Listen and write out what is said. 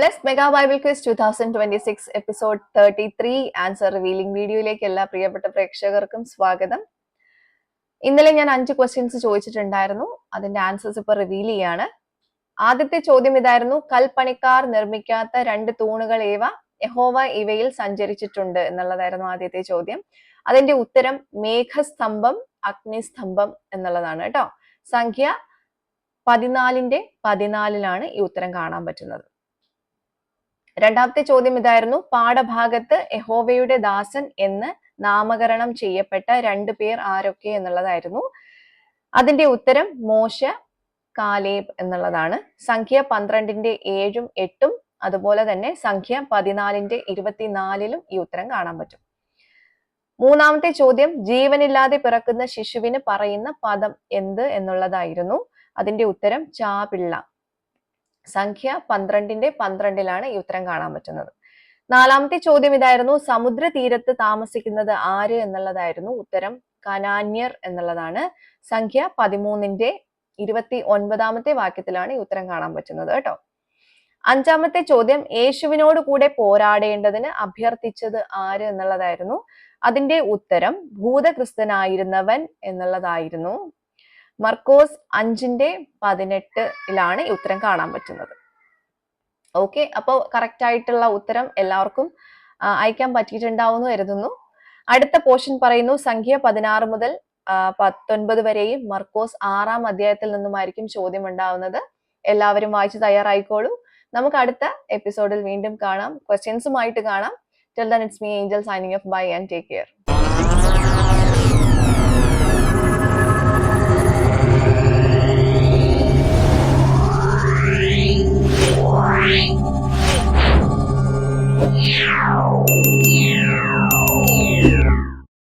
Blessed mega Bible quiz 2026 episode 33 answer revealing വീഡിയോയിലേക്ക് എല്ലാ പ്രിയപ്പെട്ട പ്രേക്ഷകർക്കും സ്വാഗതം. ഇന്നലെ ഞാൻ 5 ക്വസ്റ്റ്യൻസ് ചോദിച്ചിട്ടുണ്ടായിരുന്നു. അതിന്റെ ആൻസേഴ്സ് ഇപ്പൊ റിവീൽ ചെയ്യാണ്. ആദ്യത്തെ ചോദ്യം ഇതായിരുന്നു: കൽപ്പണിക്കാർ നിർമ്മിക്കാത്ത 2 തൂണുകൾ ഏവ? യഹോവ ഇവയിൽ സഞ്ചരിച്ചിട്ടുണ്ട് എന്നുള്ളതായിരുന്നു ആദ്യത്തെ ചോദ്യം. അതിന്റെ ഉത്തരം മേഘസ്തംഭം, അഗ്നിസ്തംഭം എന്നുള്ളതാണ് കേട്ടോ. സംഖ്യ 14:14 ഈ ഉത്തരം കാണാൻ പറ്റുന്നത്. രണ്ടാമത്തെ ചോദ്യം ഇതായിരുന്നു: പാഠഭാഗത്ത് യഹോവയുടെ ദാസൻ എന്ന് നാമകരണം ചെയ്യപ്പെട്ട 2 പേർ ആരൊക്കെ എന്നുള്ളതായിരുന്നു. അതിന്റെ ഉത്തരം മോശ, കാലേബ് എന്നുള്ളതാണ്. സംഖ്യ 12:7, 8 അതുപോലെ തന്നെ സംഖ്യ 14:24 ഈ ഉത്തരം കാണാൻ പറ്റും. മൂന്നാമത്തെ ചോദ്യം: ജീവനില്ലാതെ പിറക്കുന്ന ശിശുവിന് പറയുന്ന പദം എന്ത് എന്നുള്ളതായിരുന്നു. അതിന്റെ ഉത്തരം ചാപിള്ള. സംഖ്യ 12:12 ഈ ഉത്തരം കാണാൻ പറ്റുന്നത്. നാലാമത്തെ ചോദ്യം ഇതായിരുന്നു: സമുദ്ര തീരത്ത് താമസിക്കുന്നത് ആര് എന്നുള്ളതായിരുന്നു. ഉത്തരം കനാന്യർ എന്നുള്ളതാണ്. സംഖ്യ 13:29 വാക്യത്തിലാണ് ഈ ഉത്തരം കാണാൻ പറ്റുന്നത് കേട്ടോ. അഞ്ചാമത്തെ ചോദ്യം: യേശുവിനോട് കൂടെ പോരാടേണ്ടതിന് അഭ്യർത്ഥിച്ചത് ആര് എന്നുള്ളതായിരുന്നു. അതിന്റെ ഉത്തരം ഭൂതക്രിസ്തനായിരുന്നവൻ എന്നുള്ളതായിരുന്നു. മർക്കോസ് 5:18 ഈ ഉത്തരം കാണാൻ പറ്റുന്നത്. ഓക്കെ, അപ്പോൾ കറക്റ്റ് ആയിട്ടുള്ള ഉത്തരം എല്ലാവർക്കും അയക്കാൻ പറ്റിയിട്ടുണ്ടാവുമെന്ന് കരുതുന്നു. അടുത്ത പോർഷൻ പറയുന്നു: സംഖ്യ 16 മുതൽ 19 വരെയും മർക്കോസ് 6-ാം അധ്യായത്തിൽ നിന്നുമായിരിക്കും ചോദ്യം ഉണ്ടാവുന്നത്. എല്ലാവരും വായിച്ച് തയ്യാറായിക്കോളൂ. നമുക്ക് അടുത്ത എപ്പിസോഡിൽ വീണ്ടും കാണാം, ക്വസ്റ്റ്യൻസുമായിട്ട് കാണാം. Till then, it's me, Angel, signing off. Bye and take care. Wow.